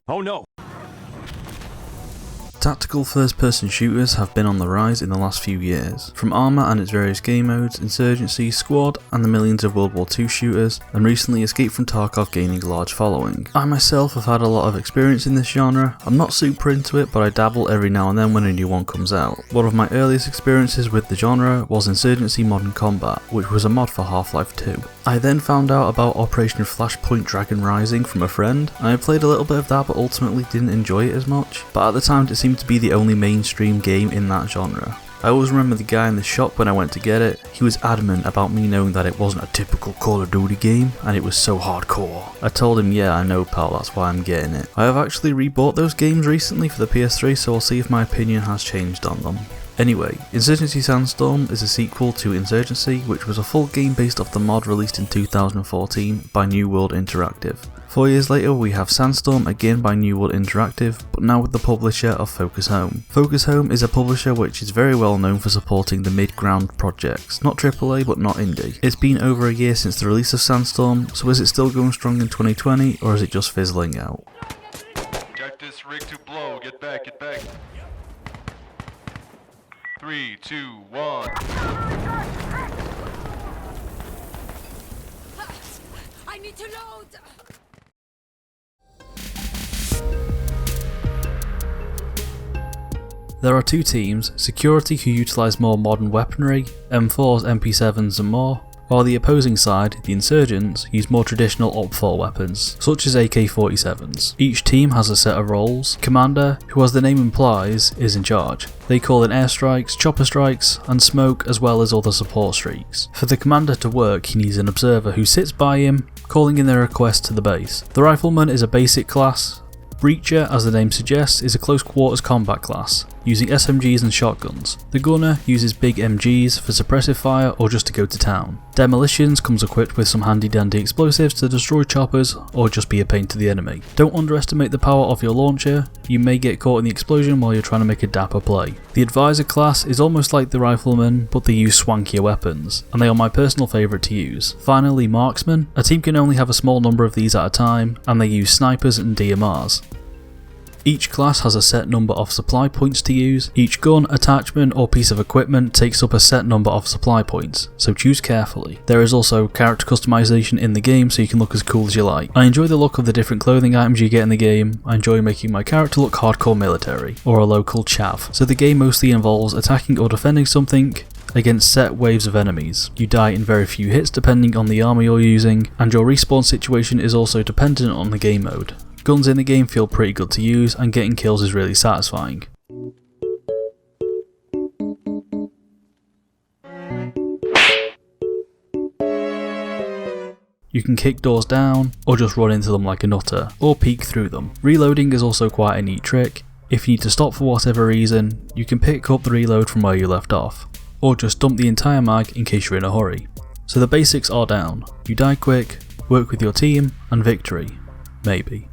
Oh no! Tactical first-person shooters have been on the rise in the last few years. From Arma and its various game modes, Insurgency, Squad, and the millions of World War II shooters, and recently Escape from Tarkov gaining a large following. I myself have had a lot of experience in this genre. I'm not super into it, but I dabble every now and then when a new one comes out. One of my earliest experiences with the genre was Insurgency Modern Combat, which was a mod for Half-Life 2. I then found out about Operation Flashpoint Dragon Rising from a friend, and I played a little bit of that but ultimately didn't enjoy it as much. But at the time it seemed to be the only mainstream game in that genre. I always remember the guy in the shop when I went to get it. He was adamant about me knowing that it wasn't a typical Call of Duty game and it was so hardcore. I told him, yeah, I know pal, that's why I'm getting it. I have actually rebought those games recently for the PS3, so I'll see if my opinion has changed on them. Anyway, Insurgency Sandstorm is a sequel to Insurgency, which was a full game based off the mod released in 2014 by New World Interactive. 4 years later we have Sandstorm again by New World Interactive, but now with the publisher of Focus Home. Focus Home is a publisher which is very well known for supporting the mid-ground projects, not AAA but not indie. It's been over a year since the release of Sandstorm, so is it still going strong in 2020 or is it just fizzling out? Got this rig to blow, get back. 3, 2, 1. I need to load! There are two teams, Security who utilise more modern weaponry, M4s, MP7s and more, while the opposing side, the Insurgents, use more traditional OPFOR weapons, such as AK-47s. Each team has a set of roles. Commander, who as the name implies, is in charge. They call in airstrikes, chopper strikes, and smoke as well as other support streaks. For the commander to work, he needs an observer who sits by him, calling in their requests to the base. The Rifleman is a basic class. Breacher, as the name suggests, is a close quarters combat class, using SMGs and shotguns. The Gunner uses big MGs for suppressive fire or just to go to town. Demolitions comes equipped with some handy dandy explosives to destroy choppers or just be a pain to the enemy. Don't underestimate the power of your launcher, you may get caught in the explosion while you're trying to make a dapper play. The Advisor class is almost like the Rifleman, but they use swankier weapons, and they are my personal favourite to use. Finally, Marksman. A team can only have a small number of these at a time, and they use snipers and DMRs. Each class has a set number of supply points to use. Each gun, attachment or piece of equipment takes up a set number of supply points, so choose carefully. There is also character customization in the game so you can look as cool as you like. I enjoy the look of the different clothing items you get in the game. I enjoy making my character look hardcore military, or a local chav. So the game mostly involves attacking or defending something against set waves of enemies. You die in very few hits depending on the armor you're using, and your respawn situation is also dependent on the game mode. Guns in the game feel pretty good to use, and getting kills is really satisfying. You can kick doors down, or just run into them like a nutter, or peek through them. Reloading is also quite a neat trick. If you need to stop for whatever reason, you can pick up the reload from where you left off, or just dump the entire mag in case you're in a hurry. So the basics are down. You die quick, work with your team, and victory. Maybe.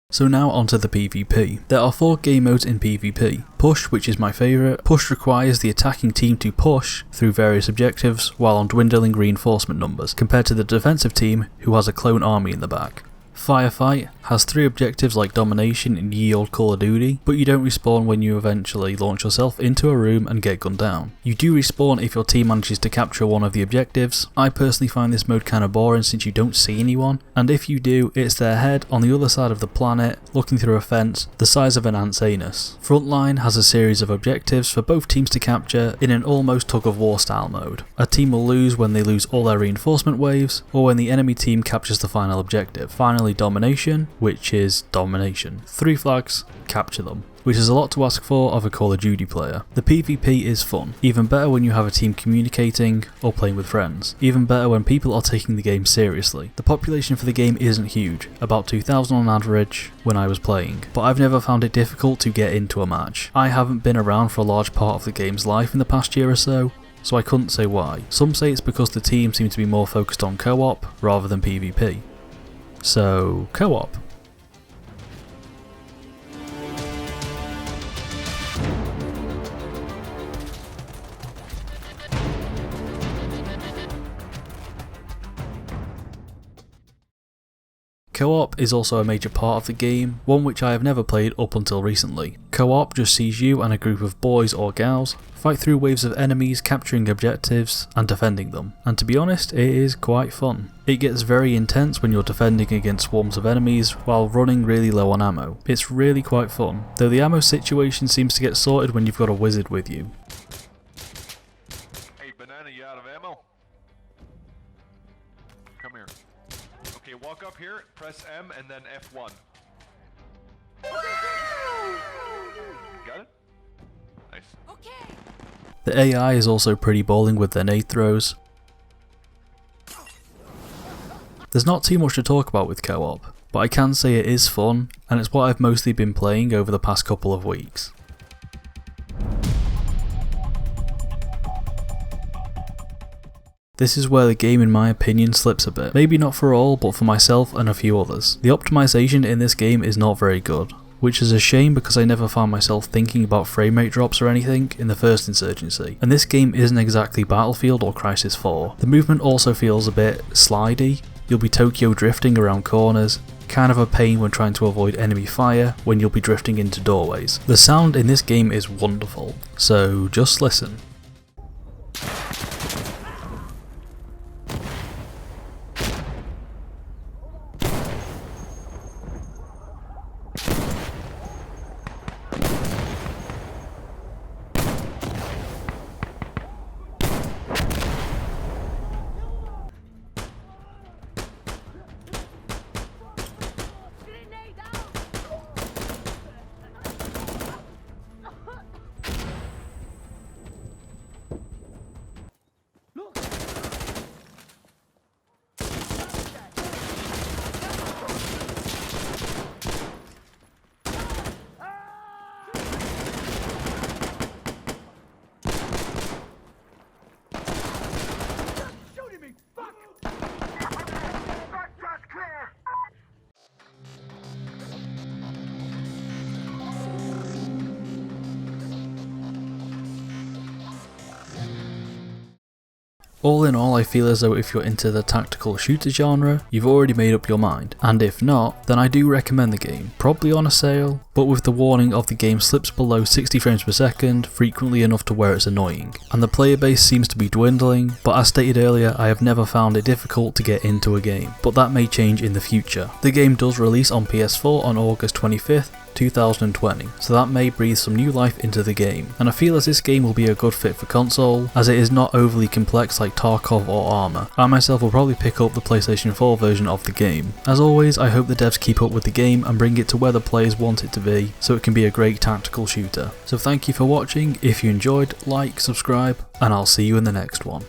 So now onto the PvP. There are 4 game modes in PvP. Push, which is my favourite. Push requires the attacking team to push through various objectives while on dwindling reinforcement numbers, compared to the defensive team who has a clone army in the back. Firefight has 3 objectives like domination in ye old Call of Duty, but you don't respawn when you eventually launch yourself into a room and get gunned down. You do respawn if your team manages to capture one of the objectives. I personally find this mode kinda boring since you don't see anyone, and if you do, it's their head on the other side of the planet, looking through a fence, the size of an ant's anus. Frontline has a series of objectives for both teams to capture in an almost tug of war style mode. A team will lose when they lose all their reinforcement waves, or when the enemy team captures the final objective. Finally, domination, which is domination. 3 flags, capture them, which is a lot to ask for of a Call of Duty player. The PvP is fun, even better when you have a team communicating or playing with friends, even better when people are taking the game seriously. The population for the game isn't huge, about 2,000 on average when I was playing, but I've never found it difficult to get into a match. I haven't been around for a large part of the game's life in the past year or so I couldn't say why. Some say it's because the team seem to be more focused on co-op rather than PvP. So, co-op. Co-op is also a major part of the game, one which I have never played up until recently. Co-op just sees you and a group of boys or gals fight through waves of enemies, capturing objectives and defending them. And to be honest, it is quite fun. It gets very intense when you're defending against swarms of enemies while running really low on ammo. It's really quite fun, though the ammo situation seems to get sorted when you've got a wizard with you. Hey, banana, you out of ammo? Come here. Okay, walk up here, press M and then F1. Got it? Nice. Okay. The AI is also pretty bowling with their nade throws. There's not too much to talk about with co-op, but I can say it is fun, and it's what I've mostly been playing over the past couple of weeks. This is where the game in my opinion slips a bit. Maybe not for all, but for myself and a few others. The optimization in this game is not very good, which is a shame because I never found myself thinking about frame rate drops or anything in the first Insurgency. And this game isn't exactly Battlefield or Crisis 4. The movement also feels a bit slidey. You'll be Tokyo drifting around corners, kind of a pain when trying to avoid enemy fire when you'll be drifting into doorways. The sound in this game is wonderful, so just listen. All in all, I feel as though if you're into the tactical shooter genre, you've already made up your mind, and if not, then I do recommend the game, probably on a sale, but with the warning of the game slips below 60 frames per second frequently enough to where it's annoying, and the player base seems to be dwindling, but as stated earlier, I have never found it difficult to get into a game, but that may change in the future. The game does release on PS4 on August 25th, 2020, so that may breathe some new life into the game, and I feel as this game will be a good fit for console, as it is not overly complex like Tarkov or Arma. I myself will probably pick up the PlayStation 4 version of the game. As always, I hope the devs keep up with the game and bring it to where the players want it to be, so it can be a great tactical shooter. So thank you for watching. If you enjoyed, like, subscribe, and I'll see you in the next one.